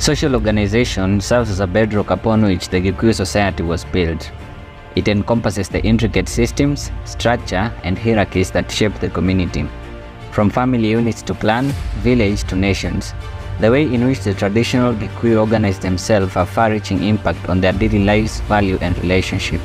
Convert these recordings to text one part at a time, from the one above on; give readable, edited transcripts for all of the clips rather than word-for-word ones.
Social organization serves as a bedrock upon which the Gikuyu society was built. It encompasses the intricate systems, structure, and hierarchies that shape the community. From family units to clan, village to nations, the way in which the traditional Gikuyu organize themselves have far-reaching impact on their daily lives, value, and relationship.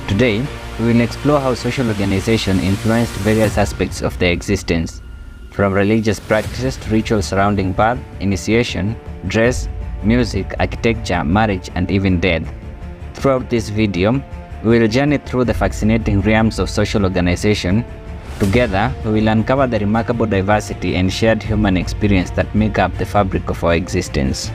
Today, we will explore how social organization influenced various aspects of their existence, from religious practices to rituals surrounding birth, initiation, dress, music, architecture, marriage, and even death. Throughout this video, we will journey through the fascinating realms of social organization. Together, we will uncover the remarkable diversity and shared human experience that make up the fabric of our existence.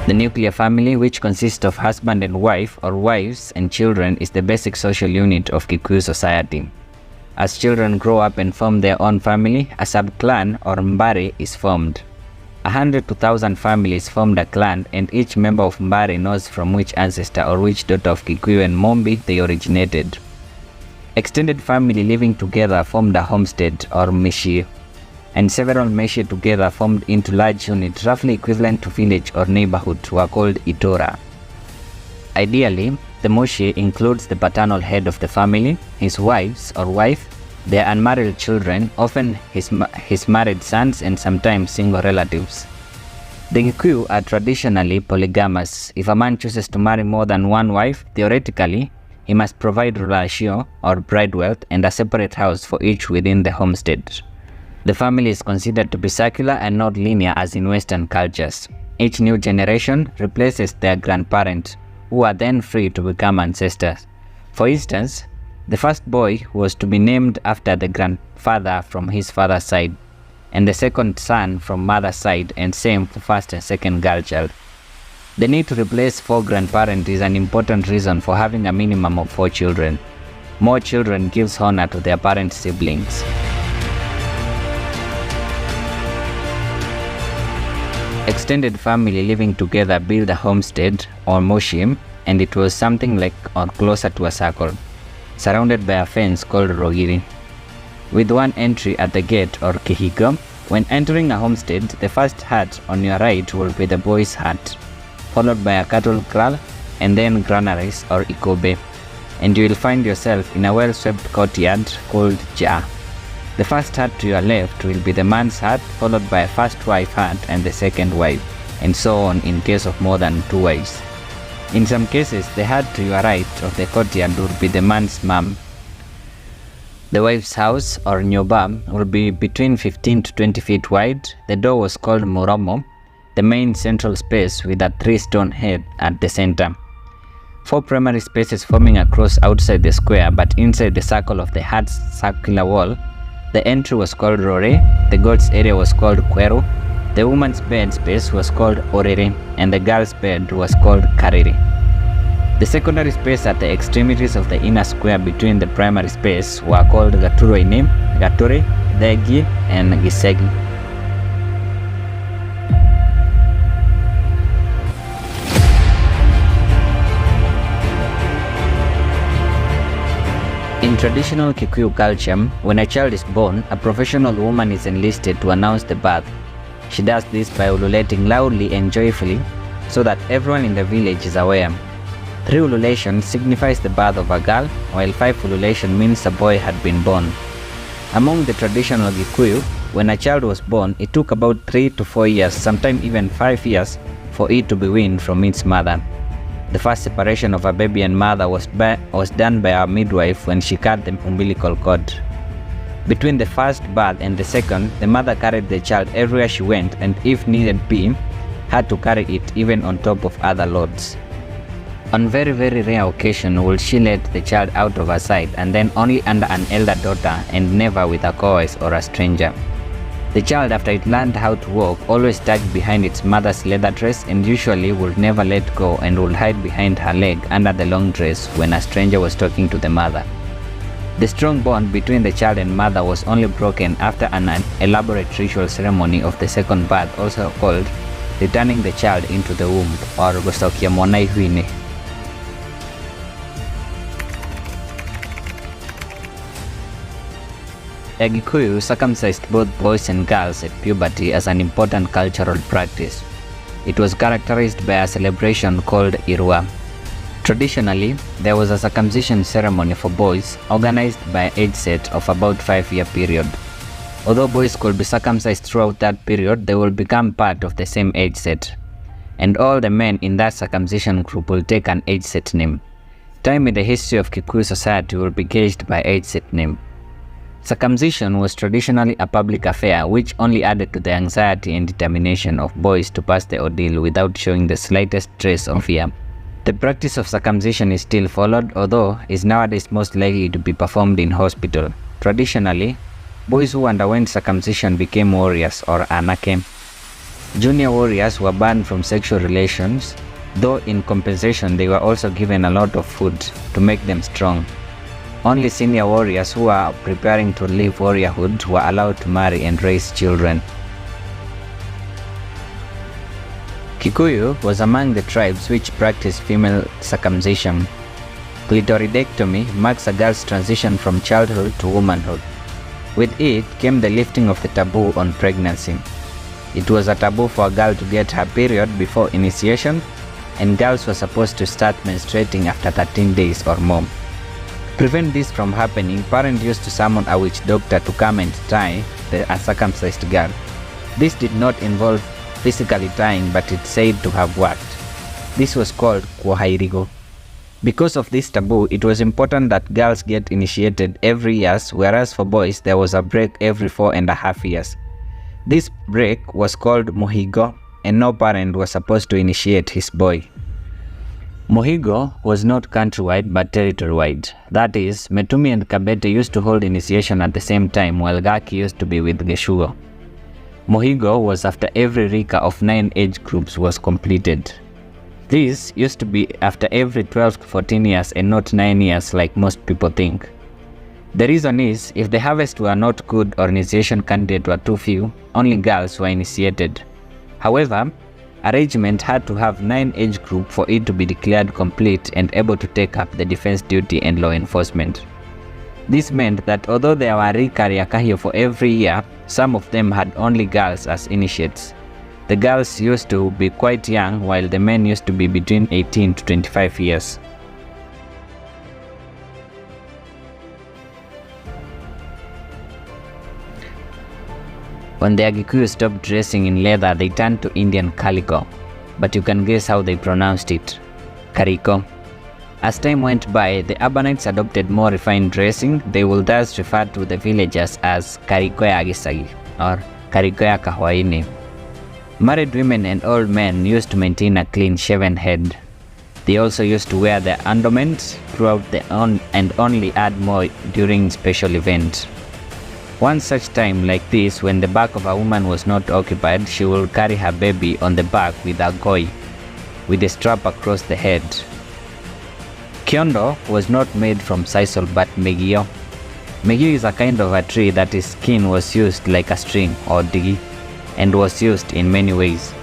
The nuclear family, which consists of husband and wife or wives and children, is the basic social unit of Gikuyu society. As children grow up and form their own family, a sub-clan or mbari is formed. 100 to 1,000 families formed a clan, and each member of mbari knows from which ancestor or which daughter of Gikuyu and Mombi they originated. Extended family living together formed a homestead or mishi, and several meshi together formed into large units roughly equivalent to village or neighborhood were called itora. Ideally, the moshi includes the paternal head of the family, his wives or wife, their unmarried children, often his married sons, and sometimes single relatives. The Gikuyu are traditionally polygamous. If a man chooses to marry more than one wife, theoretically, he must provide rulashio or bride wealth and a separate house for each within the homestead. The family is considered to be circular and not linear as in Western cultures. Each new generation replaces their grandparent, who are then free to become ancestors. For instance, the first boy was to be named after the grandfather from his father's side, and the second son from mother's side, and same for first and second girl child. The need to replace 4 grandparents is an important reason for having a minimum of 4 children. More children gives honor to their parent siblings. Extended family living together build a homestead or moshim, and it was something like or closer to a circle, surrounded by a fence called rogiri, with one entry at the gate or kihigo. When entering a homestead, the first hut on your right will be the boy's hut, followed by a cattle kraal and then granaries or ikobe, and you will find yourself in a well-swept courtyard called ja. The first hut to your left will be the man's hut, followed by a first wife hut and the second wife, and so on in case of more than 2 wives. In some cases, the hut to your right of the courtyard will be the man's mom. The wife's house or nyoba will be between 15 to 20 feet wide. The door was called moromo, the main central space with a 3-stone head at the center. 4 primary spaces forming a cross outside the square, but inside the circle of the hut's circular wall. The entry was called rore, the goat's area was called kwero, the woman's bed space was called orere, and the girl's bed was called kariri. The secondary space at the extremities of the inner square between the primary space were called gaturoine, gatore, degi, and gisegi. In traditional Kikuyu culture, when a child is born, a professional woman is enlisted to announce the birth. She does this by ululating loudly and joyfully so that everyone in the village is aware. 3 ululation signifies the birth of a girl, while 5 ululation means a boy had been born. Among the traditional Gikuyu, when a child was born, it took about 3 to 4 years, sometimes even 5 years, for it to be weaned from its mother. The first separation of a baby and mother was done by a midwife when she cut the umbilical cord. Between the first birth and the second, the mother carried the child everywhere she went, and if needed be, had to carry it even on top of other loads. On very rare occasion will she let the child out of her sight, and then only under an elder daughter and never with a cohort or a stranger. The child, after it learned how to walk, always tugged behind its mother's leather dress and usually would never let go and would hide behind her leg under the long dress when a stranger was talking to the mother. The strong bond between the child and mother was only broken after an elaborate ritual ceremony of the second birth, also called returning the child into the womb or gustokia monai huine. Agikuyu circumcised both boys and girls at puberty as an important cultural practice. It was characterized by a celebration called Irua. Traditionally, there was a circumcision ceremony for boys organized by an age set of about 5-year period. Although boys could be circumcised throughout that period, they will become part of the same age set. And all the men in that circumcision group will take an age set name. Time in the history of Kikuyu society will be gauged by age set name. Circumcision was traditionally a public affair which only added to the anxiety and determination of boys to pass the ordeal without showing the slightest trace of fear. The practice of circumcision is still followed, although is nowadays most likely to be performed in hospital. Traditionally, boys who underwent circumcision became warriors or anake. Junior warriors were banned from sexual relations, though in compensation they were also given a lot of food to make them strong. Only senior warriors who were preparing to leave warriorhood were allowed to marry and raise children. Kikuyu was among the tribes which practiced female circumcision. Clitoridectomy marks a girl's transition from childhood to womanhood. With it came the lifting of the taboo on pregnancy. It was a taboo for a girl to get her period before initiation, and girls were supposed to start menstruating after 13 days or more. To prevent this from happening, parents used to summon a witch doctor to come and tie the uncircumcised girl. This did not involve physically tying, but it's said to have worked. This was called kwahairigo. Because of this taboo, it was important that girls get initiated every year, whereas for boys there was a break every 4.5 years. This break was called muhigo, and no parent was supposed to initiate his boy. Muhigo was not countrywide but territory-wide. That is, Metumi and Kabete used to hold initiation at the same time, while Gaki used to be with Geshugo. Muhigo was after every rika of 9 age groups was completed. This used to be after every 12 to 14 years and not 9 years like most people think. The reason is, if the harvest were not good or initiation candidate were too few, only girls were initiated. However, a regiment had to have 9 age group for it to be declared complete and able to take up the defense duty and law enforcement. This meant that although there were rika riakahio for every year, some of them had only girls as initiates. The girls used to be quite young, while the men used to be between 18 to 25 years. When the Agikuyu stopped dressing in leather, they turned to Indian calico, but you can guess how they pronounced it: kariko. As time went by, the urbanites adopted more refined dressing. They will thus refer to the villagers as karikoya gisagi or karikoya kahwaini. Married women and old men used to maintain a clean shaven head. They also used to wear their undergarments throughout and only add more during special events. One such time like this, when the back of a woman was not occupied, she will carry her baby on the back with a goi, with a strap across the head. Kiondo was not made from sisal but megio. Megio is a kind of a tree that its skin was used like a string or digi, and was used in many ways.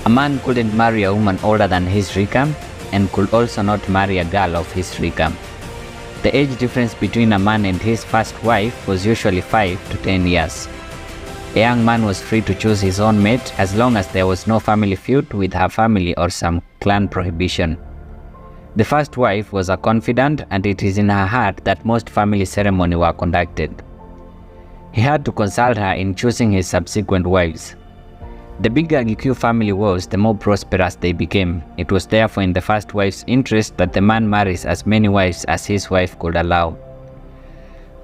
A man couldn't marry a woman older than his rika, and could also not marry a girl of his rika. The age difference between a man and his first wife was usually 5 to 10 years. A young man was free to choose his own mate as long as there was no family feud with her family or some clan prohibition. The first wife was a confidant, and it is in her heart that most family ceremonies were conducted. He had to consult her in choosing his subsequent wives. The bigger Agikuyu family was, the more prosperous they became. It was therefore in the first wife's interest that the man marries as many wives as his wife could allow.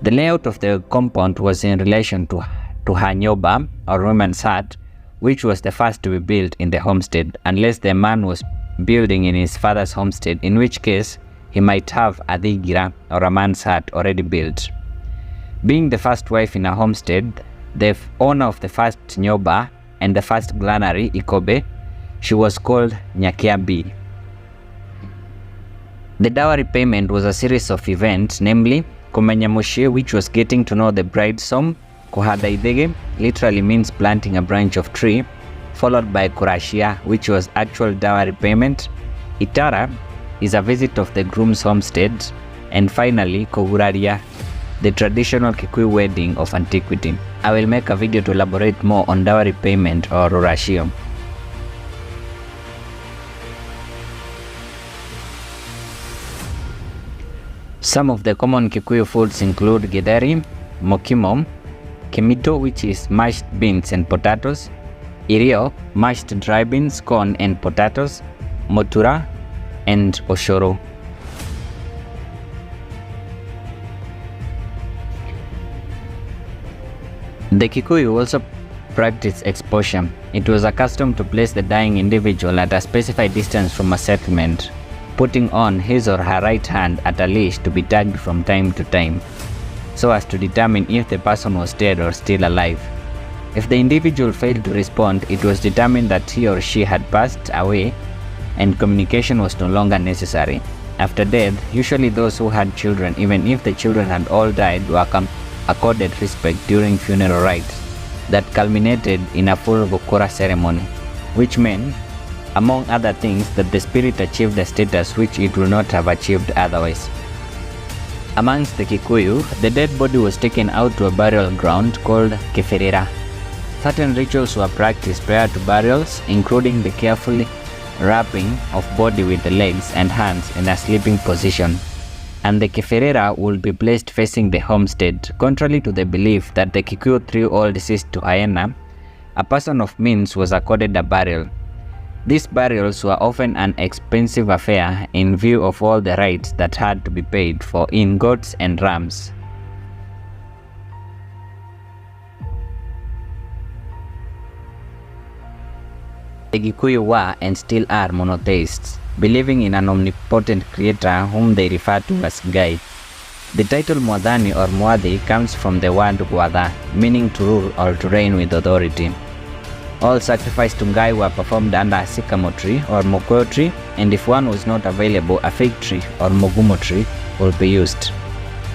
The layout of the compound was in relation to her nyoba, or woman's hut, which was the first to be built in the homestead, unless the man was building in his father's homestead, in which case he might have a digira, or a man's hut, already built. Being the first wife in a homestead, the owner of the first nyoba and the first granary, Ikobe, she was called Nyakiabi. The dowry payment was a series of events, namely Komenyamushi, which was getting to know the bride's home; Kohadaidege literally means planting a branch of tree, followed by Kurashia, which was actual dowry payment; Itara, is a visit of the groom's homestead, and finally Koguraria, the traditional Kikuyu wedding of antiquity. I will make a video to elaborate more on dowry payment or rurashio. Some of the common Kikuyu foods include githeri, mokimo, kemito, which is mashed beans and potatoes, irio, mashed dry beans, corn and potatoes, motura, and oshoro. The Kikuyu also practiced exposure. It was accustomed to place the dying individual at a specified distance from a settlement, putting on his or her right hand at a leash to be tagged from time to time, so as to determine if the person was dead or still alive. If the individual failed to respond, it was determined that he or she had passed away and communication was no longer necessary. After death, usually those who had children, even if the children had all died, were accorded respect during funeral rites that culminated in a full Gokura ceremony, which meant, among other things, that the spirit achieved a status which it would not have achieved otherwise. Amongst the Kikuyu, the dead body was taken out to a burial ground called keferera. Certain rituals were practiced prior to burials, including the carefully wrapping of body with the legs and hands in a sleeping position, and the keferera would be placed facing the homestead. Contrary to the belief that the Kikuyu threw all deceased to hyena, a person of means was accorded a burial. These burials were often an expensive affair in view of all the rites that had to be paid for in goats and rams. The Gikuyu were and still are monotheists, believing in an omnipotent creator whom they refer to as Ngai. The title Mwadhani or Mwadhi comes from the word Gwadha, meaning to rule or to reign with authority. All sacrifices to Ngai were performed under a sycamore tree or mokoyo tree, and if one was not available, a fig tree or mogumo tree would be used.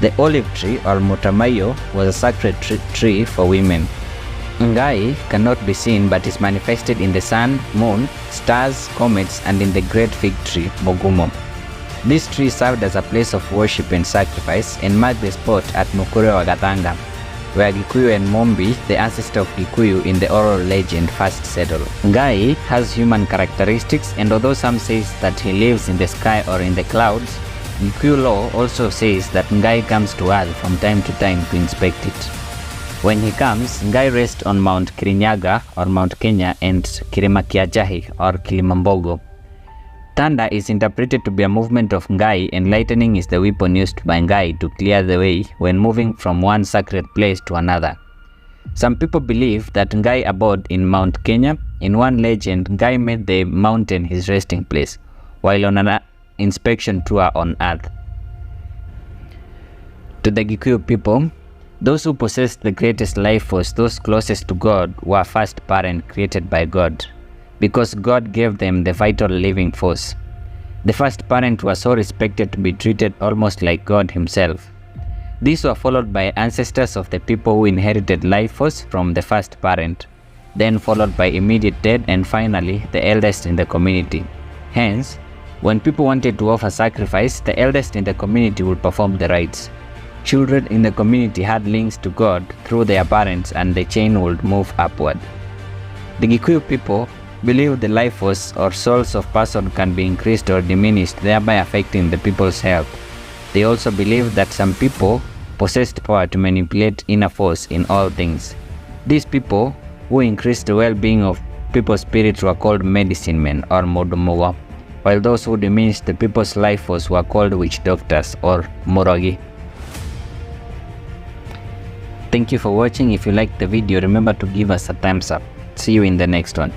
The olive tree or motamayo was a sacred tree for women. Ngai cannot be seen but is manifested in the sun, moon, stars, comets, and in the great fig tree, mogumo. This tree served as a place of worship and sacrifice and marked the spot at Mukure wa Gathanga, where Gikuyu and Mombi, the ancestor of Gikuyu in the oral legend, first settled. Ngai has human characteristics, and although some says that he lives in the sky or in the clouds, Gikuyu law also says that Ngai comes to earth from time to time to inspect it. When he comes, Ngai rests on Mount Kirinyaga or Mount Kenya and Kirimakiajahi or Kilimambogo. Thunder is interpreted to be a movement of Ngai, and lightning is the weapon used by Ngai to clear the way when moving from one sacred place to another. Some people believe that Ngai abode in Mount Kenya. In one legend, Ngai made the mountain his resting place, while on an inspection tour on earth. To the Gikuyu people, those who possessed the greatest life force, those closest to God, were first parent created by God, because God gave them the vital living force. The first parent was so respected to be treated almost like God himself. These were followed by ancestors of the people who inherited life force from the first parent, then followed by immediate dead, and finally the eldest in the community. Hence, when people wanted to offer sacrifice, the eldest in the community would perform the rites. Children in the community had links to God through their parents, and the chain would move upward. The Gikuyu people believe the life force or souls of person can be increased or diminished, thereby affecting the people's health. They also believe that some people possessed power to manipulate inner force in all things. These people who increased the well-being of people's spirits were called medicine men or modomogo, while those who diminished the people's life force were called witch doctors or morogi. Thank you for watching. If you liked the video, remember to give us a thumbs up. See you in the next one.